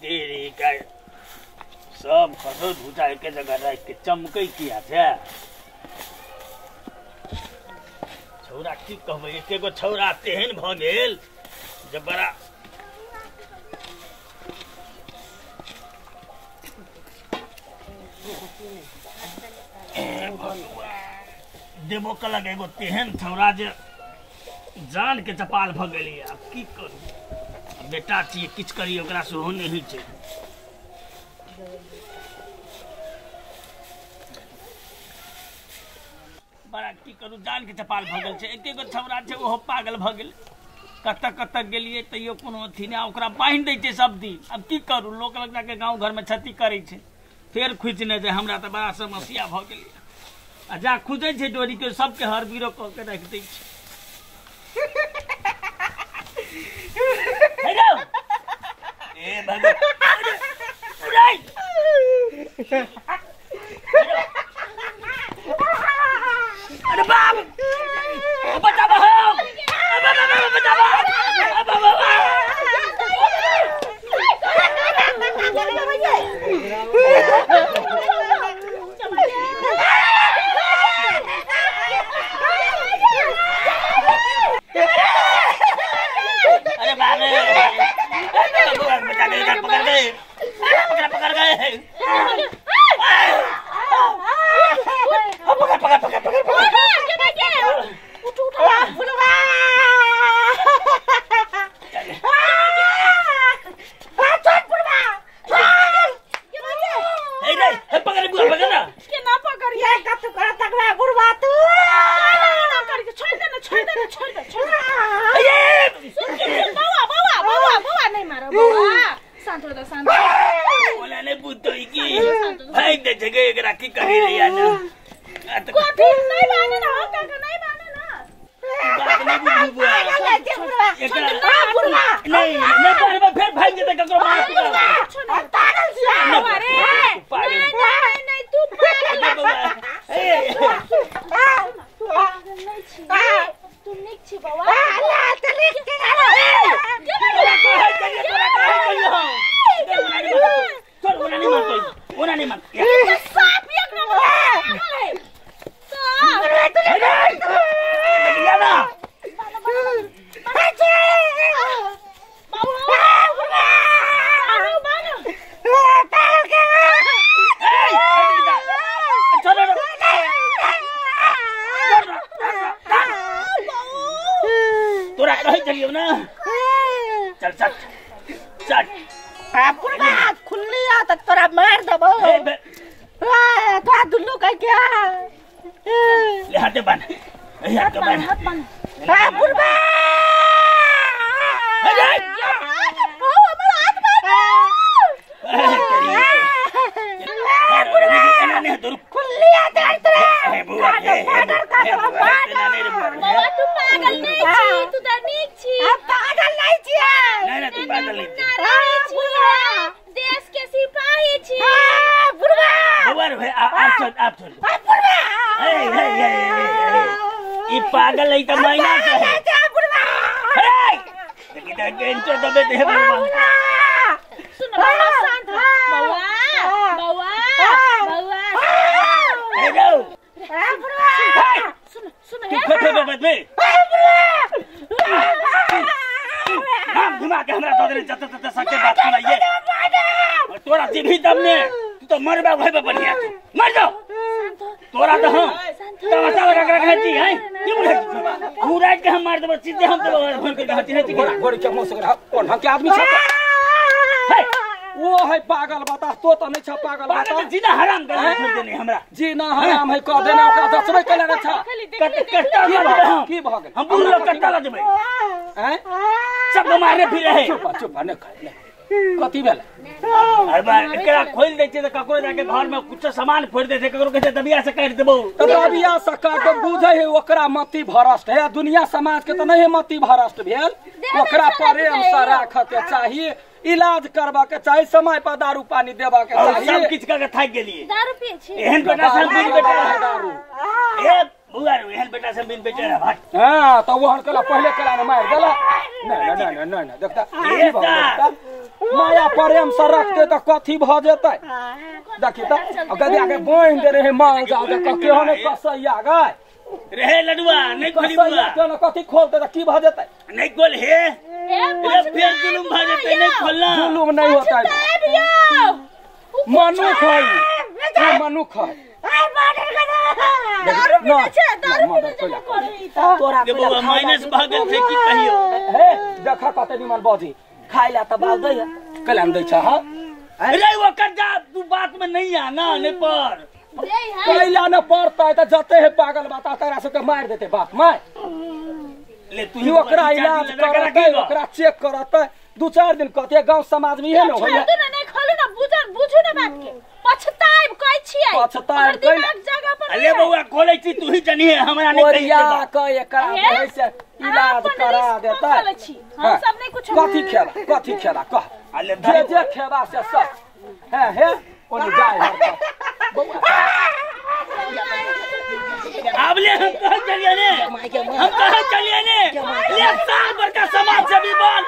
तेरी का सब फसल भूसा एक जगह रख के चमकै किया थे छौरा की कहबै एकेगो छौरा तेहन भ गेल जे बड़ा देबो कलक एगो तेहन छौरा जे जान के चपाल भ गेली। अब की करू बेटा छियै किछु करी ओकरा सेहो नहि छै। बड़ा की करू जान के चपाल भ गेल छै। एकेगो छौरा छै ओहो पागल भ गेल। कतऽ गेलियै तैयो कोनो अथी नहि ओकरा बान्हि दै छै सब दिन। अब की करू लोक लग जाके गाँव घरमे क्षति करै छै फेर खुजि नहि जाइ। हमरा तऽ बड़ा समस्या भ गेलै। आ जा खुजै छै डोरी के सबके हर बीरो कऽ के राखि दै छै। ए अरे बाप बचा पकड़ गए पागल है तो महीना घुमा के हमरा बात सुनाइए तोरा जीभी तब ने तू तो मरबा भाई बढ़िया मर जाओ तोरा तो हम तमाशा लगा के रखती है क्यों बोले तू रात के हम मार देबो सीधे हम तो भर के कहती है कि गोड़ के मुंह से कौन हम के आदमी छ वो है पागल बता तो नहीं छ पागल बता जीना हराम कर छोड़ देने हमरा जीना हराम है कह देना ओकरा दसबे कले रे छ कट्टा हम की भ गेल हम बुल्लो कट्टा ल देबै हैं सब मारे फिर है चुप न कर कथी भेल हर बार एकरा खोल दै छै त ककरो जाके घर में कुछ सामान फोड़ दै छै ककरो कहै दबिया से काट देबो त दबिया से काट बुझै है ओकरा मति भरष्ट है दुनिया समाज के त नहीं मति भरष्ट भेल ओकरा प्रेम से राखे के चाहिए इलाज करबा के चाहिए समय पर दारू पानी देबा के चाहिए सब किछ का थाक गेलिए दारू पिए छी एहन बेटा सब बिन बेटा दारू ए बुआ रे एहन बेटा सब बिन बेटा भाट हां त ओहन कला पहले कला ने मार देला नहीं देखता माया प्रेम से रखते तो कथी भ जेतै देखी त कभी आके बोइन दे रहे माल जाओ त केहो ने कसैया गय रहे लडुआ नहीं खोली बुआ केनो कथी खोलते त की भ जेतै नहीं खोल हे फिर जुलुम भ जेतै नहीं खोलना जुलुम नहीं होता है मनुख है मनुख है तोरा माइनस भ गेल छै की कहियो हे देखा कते निमन बजी खाइला त बाल दै कलम दै छ ह अरे वो कर जा तू बात में नहीं आना ने पर कैला न पड़ता त जते है पागल बता तेरा से के मार देते बाप मार ले तू ही ओकरा इलाज करते ओकरा चेक करते 2-4 दिन कहते गांव समाज में है न होइया तू नहीं खोलू ना बुझू ना बात के पछताइब कहै छियै पछताइब कैला जगह पर अरे बउआ खोलै छी तू ही जनिए हमरा नहीं ओरिया क एकरा से इलाज करा देता हम सब नहीं कुछ कथी खेला कह अरे जे खेबा से सब है ओनी गाय अब ले हम कहां चलिए ने ले साल भर का समाज सेवी बन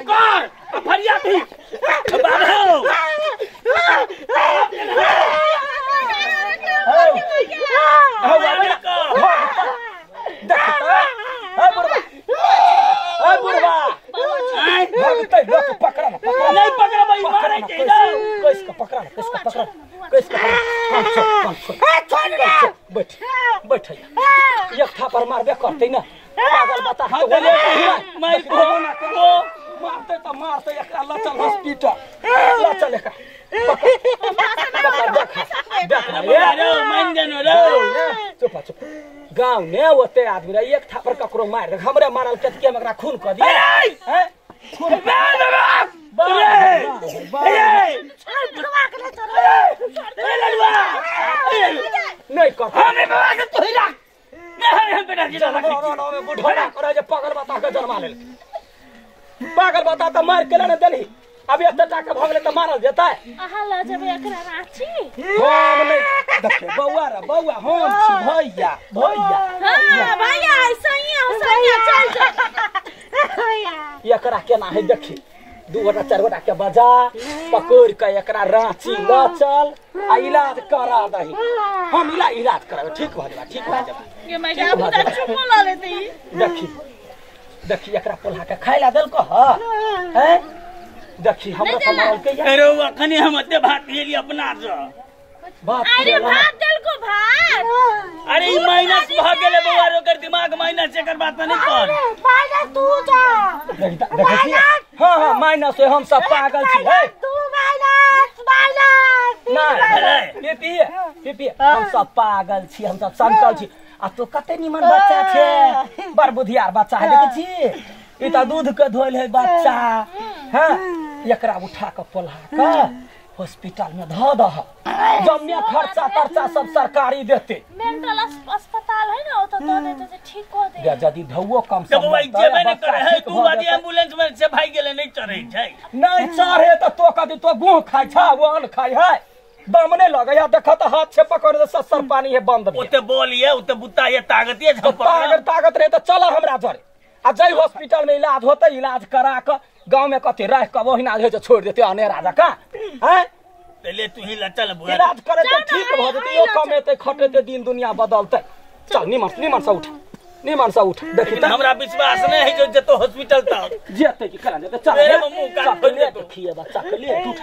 कर फरिया थी बाबू पकड़ा नहीं पकड़ा भाई मारे बैठ एक थापर मारबे करते ना पागल बता मारते तो मारते एकरा लचल हॉस्पिटल लचल एकरा चुप गाँव ने ओते आदमी एक थापर ककरो मार दे हमरे मारल के एकरा खून कर दिया खून नहीं कर पागल बता के जन्मा ले पागल बता तो मार के न देली अभी एते टाका भ गेले त मारल जेतै अहाँ ल जेबै एकरा रांची हम नहीं देखे बौआ हम छी भैया हां भैया सैया चल भैया एकरा केना है देखी 2 गोटा 4 गोटा के बजा पकड़ के एकरा रांची ल चल आ इलाज करा दही हम इलाज कराबे ठीक भ जाबा ये मैं क्या बुता चुप ला लेते देखी एकरा पोल्हा के खाइला देल को हैं देखी हमरा त मारल के अरे अखनी हम एते भात लेली अपना से बात अरे भात देल को भात अरे ई माइनस भ गेले बउआ ओकर दिमाग माइनस एकर बात नहीं कर माइनस तू जा देखे छी हां माइनस है हम सब पागल छी हे तू माइनस नहीं पीपी हम सब पागल छी हम सब संकल छी आ तो कते निमन बच्चा छे बड़ बुधियार बच्चा है देखे छी ई त दूध के धोइल है बच्चा हां एकरा उठा के पोल्हा के हॉस्पिटल में ध दह जम्मे खर्चा सब सरकारी देते मेंटल अस्पताल है ना तो दे देते ठीक कर दे यदि धौओ कम सब भाई जेबे न करे है तू बादी एम्बुलेंस में से भाई गेले नहीं चढ़े छै नहीं चढ़े त तो कदी तो गुह खाइ छा वो अन खाइ है दम नहीं लगे या देख त हाथ से पकड़ दे ससर पानी है बंद ओते बोलिए ओते बुता ये ताकत ये ताकत रहे त चल हमरा जरे आ जई हॉस्पिटल में इलाज होते इलाज करा के गांव में कथी रह के वही ना जो छोड़ देते अने राजा का हैं पहले तू ही लचल बुआ इलाज करे तो ठीक भ जते यो कमेते खटेते दिन दुनिया बदलते चल निमन से उठ देखी त हमरा विश्वास नहीं है जो जतो हॉस्पिटल त जेते की करा जेते चल मेरे मुंह का ले देखिए बच्चा के ले उठ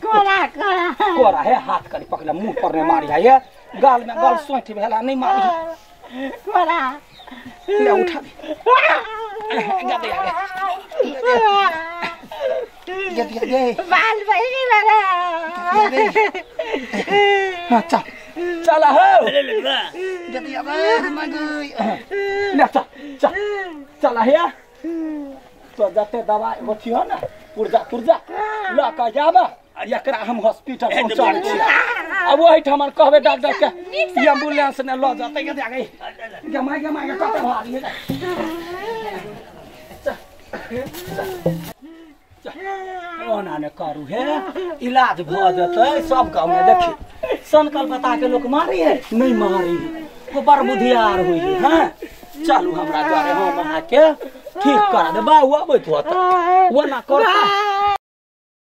कोरा है हाथ करी पकड़ा मुंह पर ने मारी है गाल में गाल सोंठ भेला नहीं मारी कोरा ले उठा दे बाल बहिनी लगा चल हो ले ले बा जदी अब ले चल है तो जते दवाई होती हो ना पुर्जा ला का जाबा एकरा हम हॉस्पिटल पहुंचा छी अब वही ठमन कहबे डॉक्टर के एम्बुलेंस ने ल जाते के जागे गमाई के कत भारी है ओना ने करू है इलाज भ जते सब गांव में देखी संकल्प बता के लोग मारी है नहीं मारी वो बड़ बुधियार हुई है हां चलू हमरा द्वारे हम वहां के ठीक करा दे बा हुआ बैठ होता वो ना करता